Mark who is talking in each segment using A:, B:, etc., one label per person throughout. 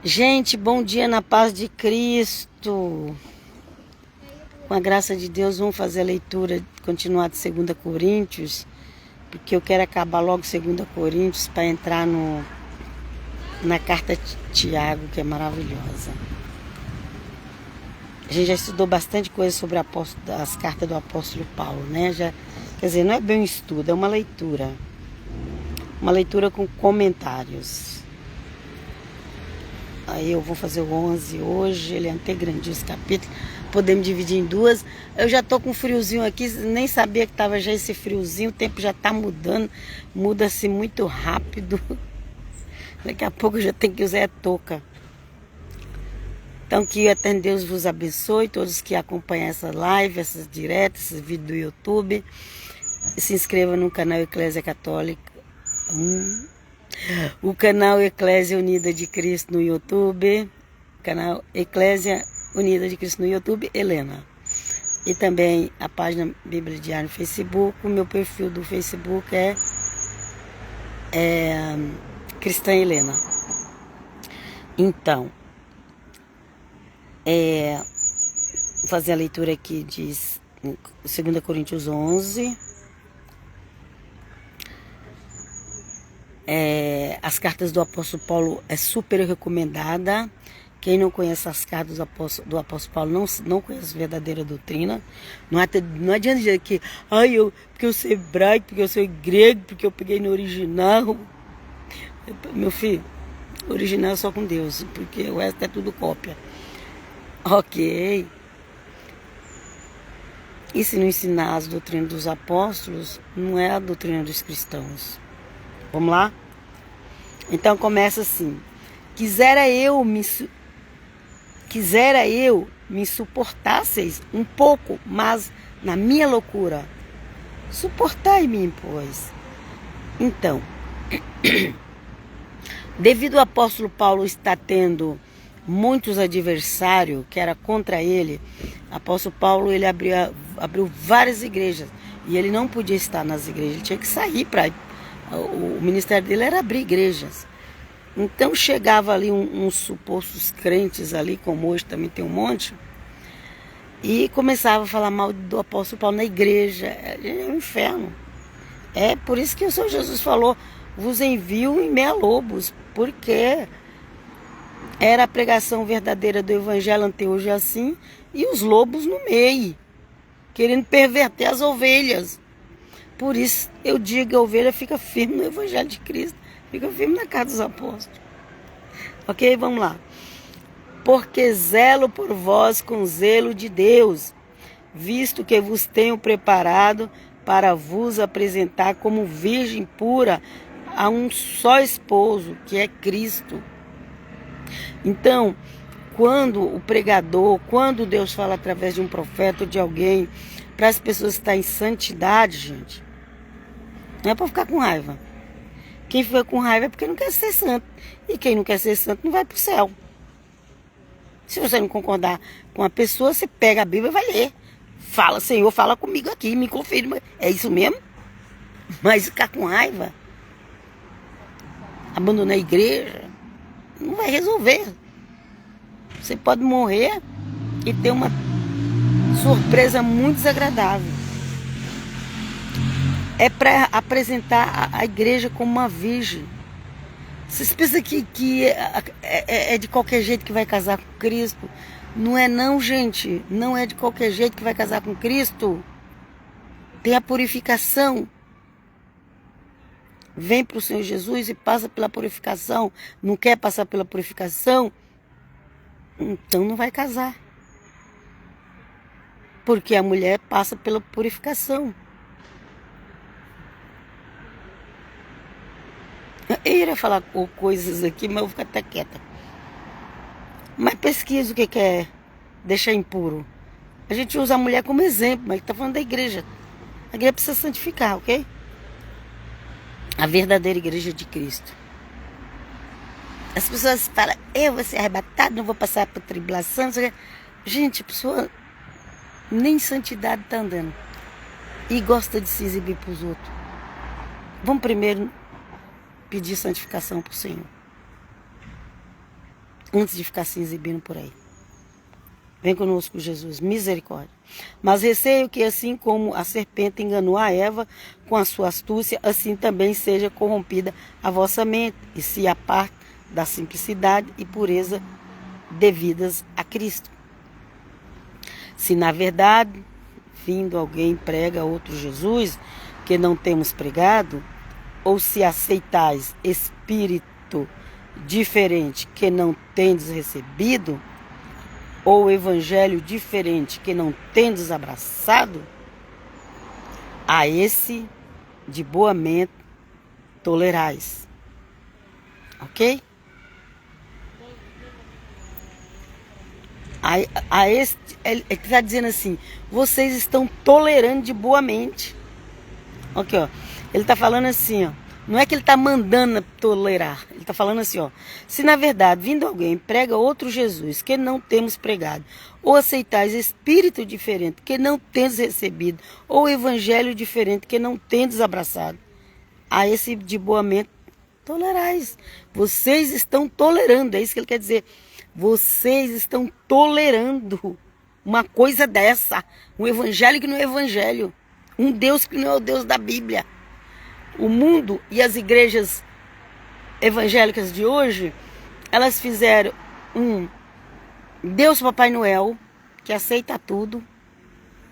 A: Gente, bom dia na paz de Cristo. Com a graça de Deus, vamos fazer a leitura, continuar de 2 Coríntios, porque eu quero acabar logo 2 Coríntios para entrar na carta de Tiago, que é maravilhosa. A gente já estudou bastante coisa sobre as cartas do apóstolo Paulo, né? Quer dizer, não é bem um estudo, é uma leitura. Uma leitura com comentários. Aí eu vou fazer o 11 hoje, ele é até grandinho esse capítulo. Podemos dividir em duas. Eu já tô com um friozinho aqui, nem sabia que tava já esse friozinho, o tempo já tá mudando, muda-se muito rápido. Daqui a pouco eu já tenho que usar a touca. Então que o Eterno Deus vos abençoe, todos que acompanham essa live, essas diretas, esses vídeos do YouTube. Se inscreva no canal Eclésia Católica. O canal Eclésia Unida de Cristo no YouTube. Canal Eclésia Unida de Cristo no YouTube, Helena. E também a página Bíblia Diária no Facebook. O meu perfil do Facebook é Cristã Helena. Então, vou fazer a leitura aqui de 2 Coríntios 11. As cartas do apóstolo Paulo é super recomendada. Quem não conhece as cartas do apóstolo Paulo não conhece a verdadeira doutrina. Não adianta dizer que porque eu sou hebraico, porque eu sou grego, porque eu peguei no original. Meu filho, original é só com Deus, porque o resto é tudo cópia. Ok. E se não ensinar as doutrinas dos apóstolos, não é a doutrina dos cristãos. Vamos lá? Então começa assim. Quisera eu me suportasseis um pouco, mas na minha loucura. Suportai-me, pois. Então, devido ao apóstolo Paulo estar tendo muitos adversários que era contra ele, o apóstolo Paulo ele abriu várias igrejas e ele não podia estar nas igrejas, ele tinha que sair para o ministério dele era abrir igrejas. Então chegava ali uns supostos crentes ali, como hoje também tem um monte, e começava a falar mal do apóstolo Paulo na igreja. É um inferno. É por isso que o Senhor Jesus falou, vos envio em meia lobos, porque era a pregação verdadeira do evangelho anterior assim, e os lobos no meio, querendo perverter as ovelhas. Por isso eu digo, a ovelha fica firme no evangelho de Cristo, fica firme na casa dos apóstolos. Ok? Vamos lá. Porque zelo por vós com zelo de Deus, visto que vos tenho preparado para vos apresentar como virgem pura a um só esposo, que é Cristo. Então, quando o pregador, quando Deus fala através de um profeta ou de alguém, para as pessoas estarem em santidade, gente, não é para ficar com raiva. Quem fica com raiva é porque não quer ser santo. E quem não quer ser santo não vai para o céu. Se você não concordar com a pessoa, você pega a Bíblia e vai ler. Fala, Senhor, fala comigo aqui, me confirma. É isso mesmo? Mas ficar com raiva, abandonar a igreja, não vai resolver. Você pode morrer e ter uma surpresa muito desagradável. É para apresentar a igreja como uma virgem. Vocês pensam que é de qualquer jeito que vai casar com Cristo? Não é não, gente. Não é de qualquer jeito que vai casar com Cristo. Tem a purificação. Vem para o Senhor Jesus e passa pela purificação. Não quer passar pela purificação? Então não vai casar. Porque a mulher passa pela purificação. Eu iria falar coisas aqui, mas eu vou ficar até quieta. Mas pesquisa o que é deixar impuro. A gente usa a mulher como exemplo, mas está falando da igreja. A igreja precisa santificar, ok? A verdadeira igreja de Cristo. As pessoas falam, eu vou ser arrebatado, não vou passar por tribulação. Gente, a pessoa nem em santidade está andando. E gosta de se exibir para os outros. Vamos primeiro pedir santificação para o Senhor. antes de ficar se exibindo por aí. Vem conosco, Jesus, misericórdia. Mas receio que assim como a serpente enganou a Eva com a sua astúcia, assim também seja corrompida a vossa mente e se aparte da simplicidade e pureza devidas a Cristo. Se na verdade, vindo alguém prega outro Jesus, que não temos pregado, ou se aceitais espírito diferente que não tendes recebido, ou evangelho diferente que não tendes abraçado, a esse de boa mente tolerais. Ok? Ele está dizendo assim, vocês estão tolerando de boa mente. Aqui, ó. Ele está falando assim, ó. Não é que ele está mandando tolerar. Ele está falando assim, ó. Se na verdade, vindo alguém, prega outro Jesus, que não temos pregado, ou aceitais espírito diferente, que não tendes recebido, ou evangelho diferente, que não tendes abraçado, a esse de boa mente tolerais. Vocês estão tolerando, é isso que ele quer dizer. Vocês estão tolerando uma coisa dessa. Um evangelho que não é evangelho. Um Deus que não é o Deus da Bíblia. O mundo e as igrejas evangélicas de hoje, elas fizeram um Deus Papai Noel, que aceita tudo,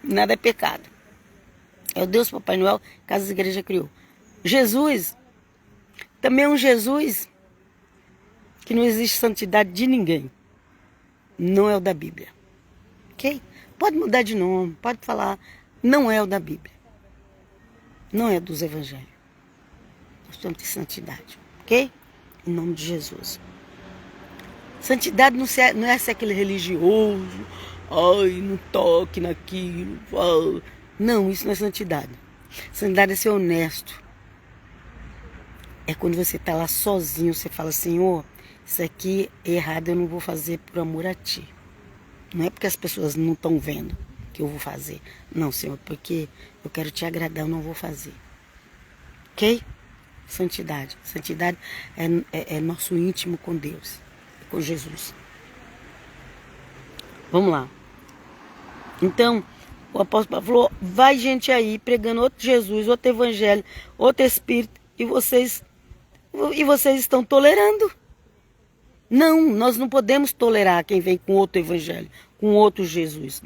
A: nada é pecado. É o Deus Papai Noel que as igrejas criou. Jesus também é um Jesus que não existe santidade de ninguém. Não é o da Bíblia. Ok? Pode mudar de nome, pode falar. Não é o da Bíblia. Não é dos evangelhos. Nós temos que ter santidade. Ok? Em nome de Jesus. Santidade não é ser aquele religioso. Ai, não toque naquilo. Ai. Não, isso não é santidade. Santidade é ser honesto. É quando você está lá sozinho, você fala, Senhor, isso aqui é errado, eu não vou fazer por amor a Ti. Não é porque as pessoas não estão vendo que eu vou fazer. Não, Senhor, porque eu quero Te agradar, eu não vou fazer. Ok? Santidade. Santidade é nosso íntimo com Deus, com Jesus. Vamos lá. Então, o apóstolo Paulo falou, vai gente aí pregando outro Jesus, outro evangelho, outro espírito, e vocês estão tolerando. Não, nós não podemos tolerar quem vem com outro evangelho, com outro Jesus,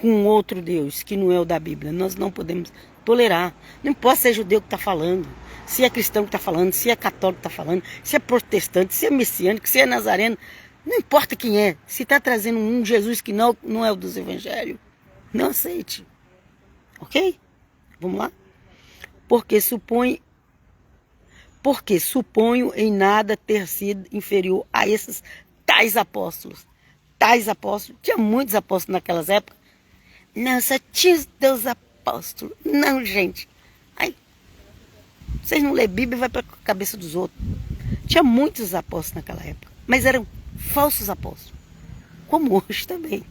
A: com outro Deus, que não é o da Bíblia. Nós não podemos tolerar. Não importa se é judeu que está falando, se é cristão que está falando, se é católico que está falando, se é protestante, se é messiânico, se é nazareno. Não importa quem é. Se está trazendo um Jesus que não é o dos evangelhos, não aceite. Ok? Vamos lá? Porque suponho em nada ter sido inferior a esses tais apóstolos. Tais apóstolos. Tinha muitos apóstolos naquelas épocas. Não, só tinha os teus apóstolos. Não, gente. Ai, vocês não lêem Bíblia e vai para a cabeça dos outros. Tinha muitos apóstolos naquela época. Mas eram falsos apóstolos. Como hoje também.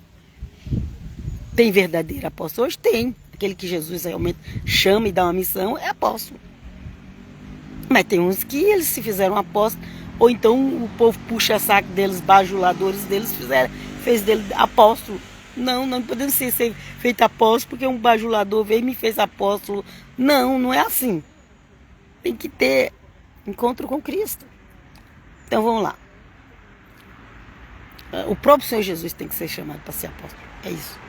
A: Tem verdadeiro apóstolo? Hoje tem. Aquele que Jesus realmente chama e dá uma missão é apóstolo. Mas tem uns que eles se fizeram apóstolos, ou então o povo puxa saco deles, bajuladores deles, fez dele apóstolo. Não podemos ser feito apóstolo porque um bajulador veio e me fez apóstolo. Não é assim. Tem que ter encontro com Cristo. Então vamos lá. O próprio Senhor Jesus tem que ser chamado para ser apóstolo. É isso.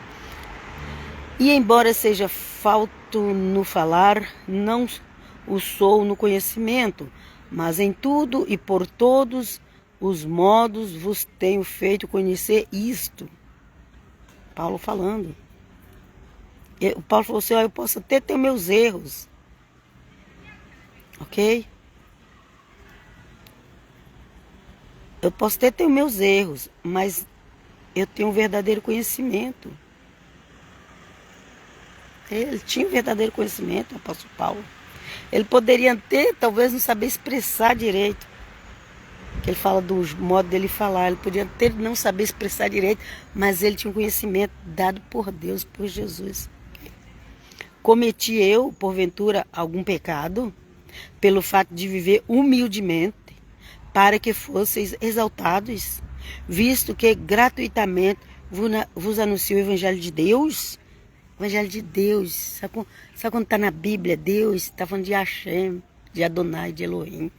A: E embora seja falto no falar, não o sou no conhecimento, mas em tudo e por todos os modos vos tenho feito conhecer isto. Paulo falando. O Paulo falou assim, eu posso até ter meus erros. Ok? Eu posso até ter meus erros, mas eu tenho um verdadeiro conhecimento. Ele tinha um verdadeiro conhecimento, o apóstolo Paulo. Ele poderia ter, talvez, não saber expressar direito. Que ele fala do modo dele falar. Ele podia ter, não saber expressar direito, mas ele tinha um conhecimento dado por Deus, por Jesus. Cometi eu, porventura, algum pecado, pelo fato de viver humildemente, para que fosseis exaltados? visto que gratuitamente vos anuncio o Evangelho de Deus. Evangelho de Deus. Sabe quando está na Bíblia, Deus está falando de Hashem, de Adonai, de Elohim.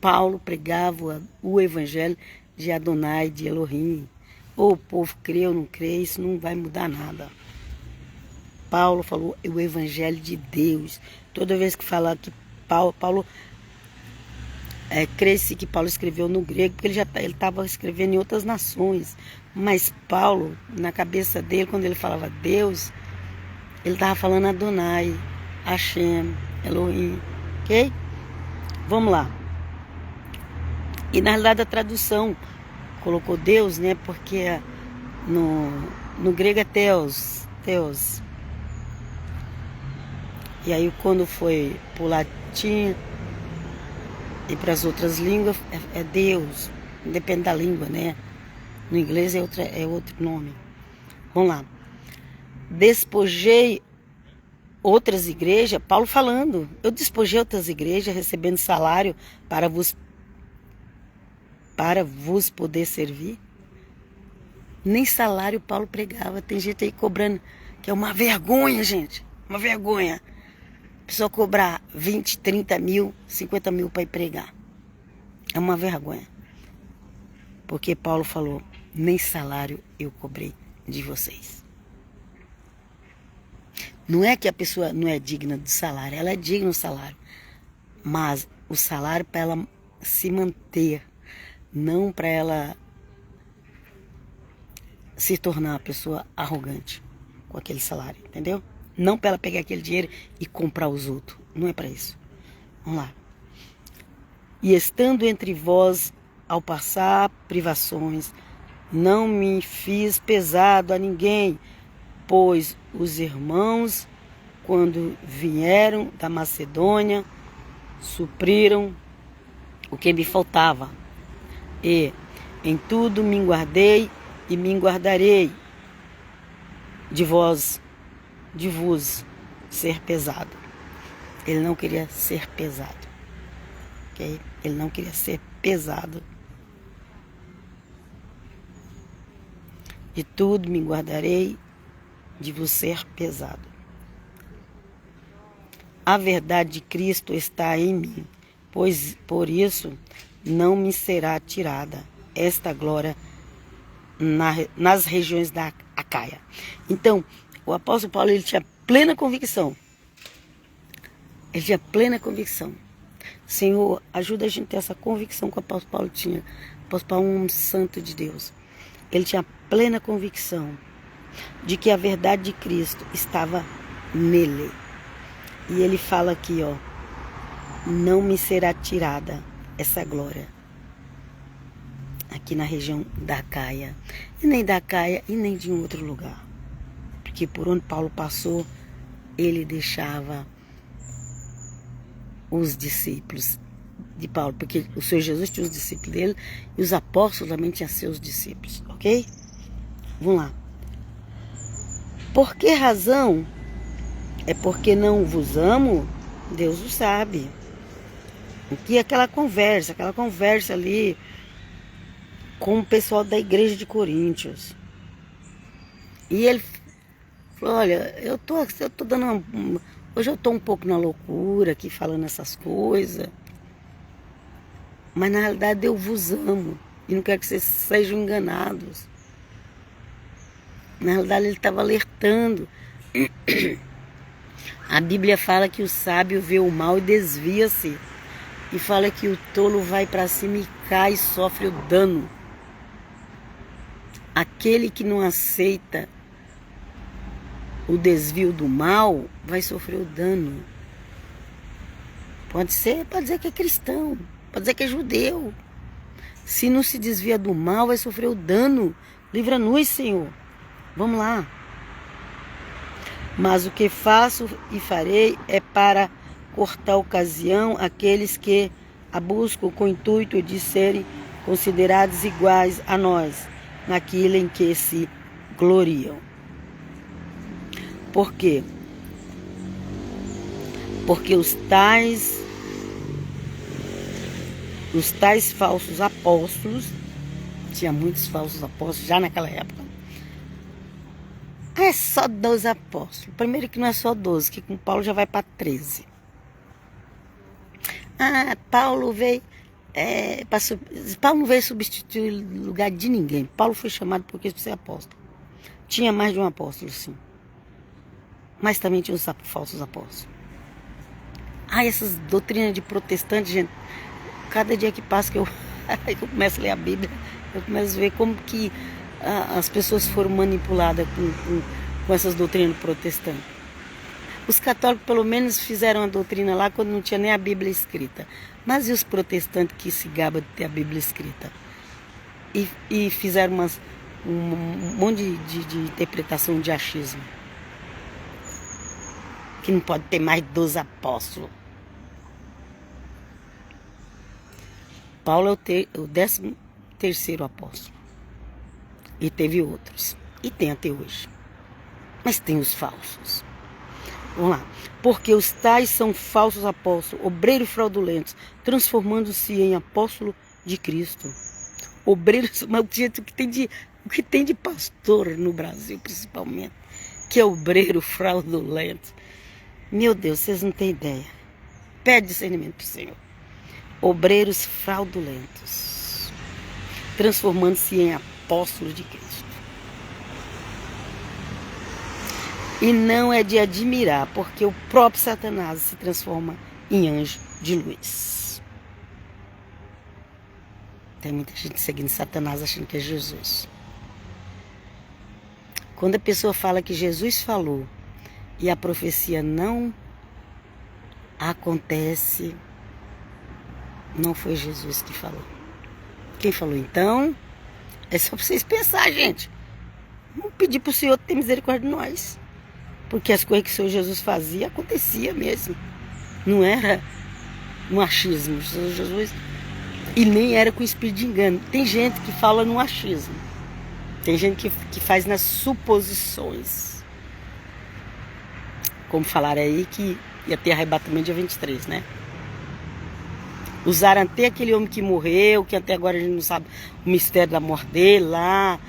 A: Paulo pregava o Evangelho de Adonai, de Elohim. Ou o povo crê ou não crê, isso não vai mudar nada. Paulo falou o Evangelho de Deus. Toda vez que falar que Paulo crê-se que Paulo escreveu no grego, porque ele estava escrevendo em outras nações. Mas Paulo, na cabeça dele, quando ele falava Deus, ele estava falando Adonai, Hashem, Elohim, ok? Vamos lá. E na realidade a tradução colocou Deus, né? Porque no grego é Theos. E aí quando foi para o latim e para as outras línguas é Deus. Depende da língua, né? No inglês é outro nome. Vamos lá. Despojei outras igrejas, Paulo falando, eu despojei outras igrejas recebendo salário para vos poder servir. Nem salário Paulo pregava. Tem gente aí cobrando, que é uma vergonha, gente, uma vergonha. A pessoa cobrar 20, 30 mil, 50 mil para ir pregar. É uma vergonha. Porque Paulo falou, nem salário eu cobrei de vocês. Não é que a pessoa não é digna do salário, ela é digna do salário. Mas o salário para ela se manter, não para ela se tornar uma pessoa arrogante com aquele salário, entendeu? Não para ela pegar aquele dinheiro e comprar os outros. Não é para isso. Vamos lá. E estando entre vós, ao passar privações, não me fiz pesado a ninguém, pois os irmãos, quando vieram da Macedônia, supriram o que me faltava. E em tudo me guardei e me guardarei de vos ser pesado. Ele não queria ser pesado. Okay? Ele não queria ser pesado. De tudo me guardarei de vos ser pesado. A verdade de Cristo está em mim, pois por isso não me será tirada esta glória nas regiões da Acaia. Então, o apóstolo Paulo, ele tinha plena convicção. Ele tinha plena convicção. Senhor, ajuda a gente a ter essa convicção que o apóstolo Paulo tinha. O apóstolo Paulo é um santo de Deus. Ele tinha plena convicção de que a verdade de Cristo estava nele. E ele fala aqui, ó, não me será tirada essa glória. Aqui na região da Acaia. E nem da Acaia e nem de um outro lugar. Porque por onde Paulo passou, ele deixava os discípulos de Paulo. Porque o Senhor Jesus tinha os discípulos dele e os apóstolos também tinham seus discípulos. Ok? Vamos lá. Por que razão? É porque não vos amo? Deus o sabe. Aqui aquela conversa ali com o pessoal da igreja de Coríntios. E ele falou, olha, eu tô dando hoje eu tô um pouco na loucura aqui falando essas coisas. Mas na realidade eu vos amo e não quero que vocês sejam enganados. Na realidade ele estava alertando. A Bíblia fala que o sábio vê o mal e desvia-se. E fala que o tolo vai para cima e cai e sofre o dano. Aquele que não aceita o desvio do mal vai sofrer o dano. Pode dizer que é cristão, pode dizer que é judeu. Se não se desvia do mal, vai sofrer o dano. Livra-nos, Senhor. Vamos lá. Mas o que faço e farei é para cortar ocasião àqueles que a buscam com o intuito de serem considerados iguais a nós, naquilo em que se gloriam. Por quê? Porque os tais falsos apóstolos Tinha muitos falsos apóstolos já naquela época. É só 12 apóstolos. Primeiro que não é só 12, que com Paulo já vai para 13. Paulo veio... Paulo não veio substituir o lugar de ninguém. Paulo foi chamado porque para ser apóstolo. Tinha mais de um apóstolo, sim. Mas também tinha os falsos apóstolos. Essas doutrinas de protestante, gente. Cada dia que passa que eu começo a ler a Bíblia, eu começo a ver como que as pessoas foram manipuladas com essas doutrinas protestantes. Os católicos pelo menos fizeram a doutrina lá quando não tinha nem a Bíblia escrita. Mas e os protestantes que se gabam de ter a Bíblia escrita? E fizeram um monte de interpretação de achismo. Que não pode ter mais 12 apóstolos. Paulo é o 13º apóstolo. E teve outros. E tem até hoje. Mas tem os falsos. Vamos lá. Porque os tais são falsos apóstolos, obreiros fraudulentos, transformando-se em apóstolo de Cristo. Obreiros, mas o que tem de pastor no Brasil, principalmente, que é obreiro fraudulento. Meu Deus, vocês não têm ideia. Pede discernimento para o Senhor. Obreiros fraudulentos, transformando-se em apóstolos de Cristo. E não é de admirar, porque o próprio Satanás se transforma em anjo de luz. Tem muita gente seguindo Satanás achando que é Jesus. Quando a pessoa fala que Jesus falou e a profecia não acontece, não foi Jesus que falou. Quem falou então? É só para vocês pensarem, gente. Vamos pedir para o Senhor ter misericórdia de nós. Porque as coisas que o Senhor Jesus fazia, acontecia mesmo. Não era no achismo. O Senhor Jesus... E nem era com espírito de engano. Tem gente que fala no achismo. Tem gente que faz nas suposições. Como falaram aí que ia ter arrebatamento dia 23, né? Usaram até aquele homem que morreu, que até agora a gente não sabe o mistério da morte dele lá.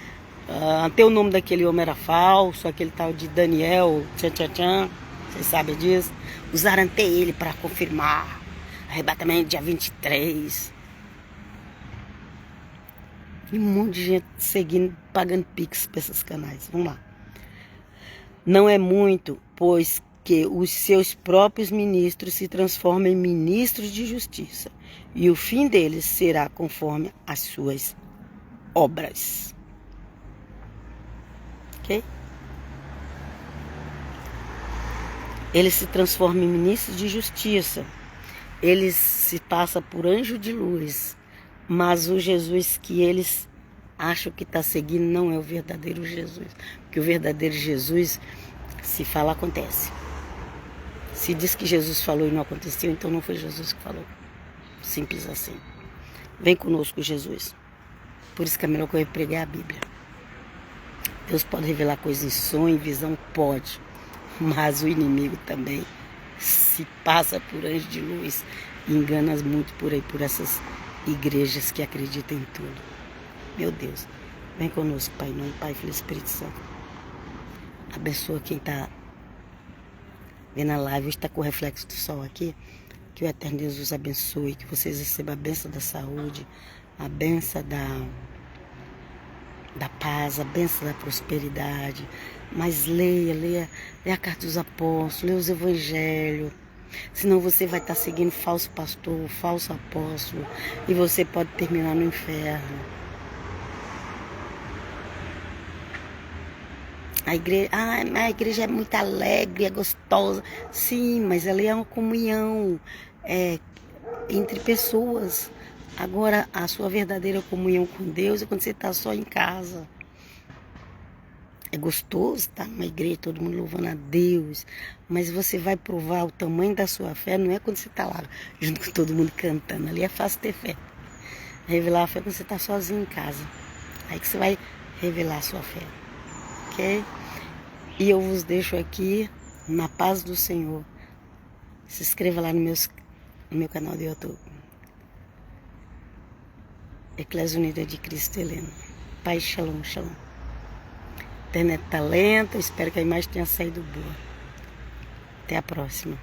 A: Até o nome daquele homem era falso, aquele tal de Daniel, vocês sabem disso. Usaram até ele para confirmar arrebatamento dia 23. E um monte de gente seguindo, pagando pix para esses canais. Vamos lá. Não é muito, pois que os seus próprios ministros se transformam em ministros de justiça, e o fim deles será conforme as suas obras. Ok? Eles se transformam em ministros de justiça. Eles se passam por anjo de luz. Mas o Jesus que eles acham que está seguindo não é o verdadeiro Jesus. Porque o verdadeiro Jesus, se fala, acontece. Se diz que Jesus falou e não aconteceu, então não foi Jesus que falou. Simples assim. Vem conosco, Jesus. Por isso que é melhor que eu pregar a Bíblia. Deus pode revelar coisas em sonho, em visão, pode. Mas o inimigo também se passa por anjo de luz e engana muito por aí, por essas igrejas que acreditam em tudo. Meu Deus, vem conosco, Pai, em nome do Pai, Filho e Espírito Santo. Abençoa quem está vendo a live, hoje está com o reflexo do sol aqui. Que o Eterno Deus os abençoe, que vocês recebam a bênção da saúde, a bênção da paz, a bênção da prosperidade. Mas leia a carta dos apóstolos, leia os evangelhos. Senão você vai estar seguindo falso pastor, falso apóstolo, e você pode terminar no inferno. A igreja é muito alegre, é gostosa. Sim, mas ela é uma comunhão entre pessoas. Agora, a sua verdadeira comunhão com Deus é quando você está só em casa. É gostoso estar numa igreja, todo mundo louvando a Deus. Mas você vai provar o tamanho da sua fé, não é quando você está lá, junto com todo mundo cantando. Ali é fácil ter fé. Revelar a fé quando você está sozinho em casa. Aí que você vai revelar a sua fé. Ok? E eu vos deixo aqui na paz do Senhor. Se inscreva lá no meu canal do YouTube. Eclésia Unida de Cristo Helena. Pai, shalom, shalom. A internet tá lenta, espero que a imagem tenha saído boa. Até a próxima.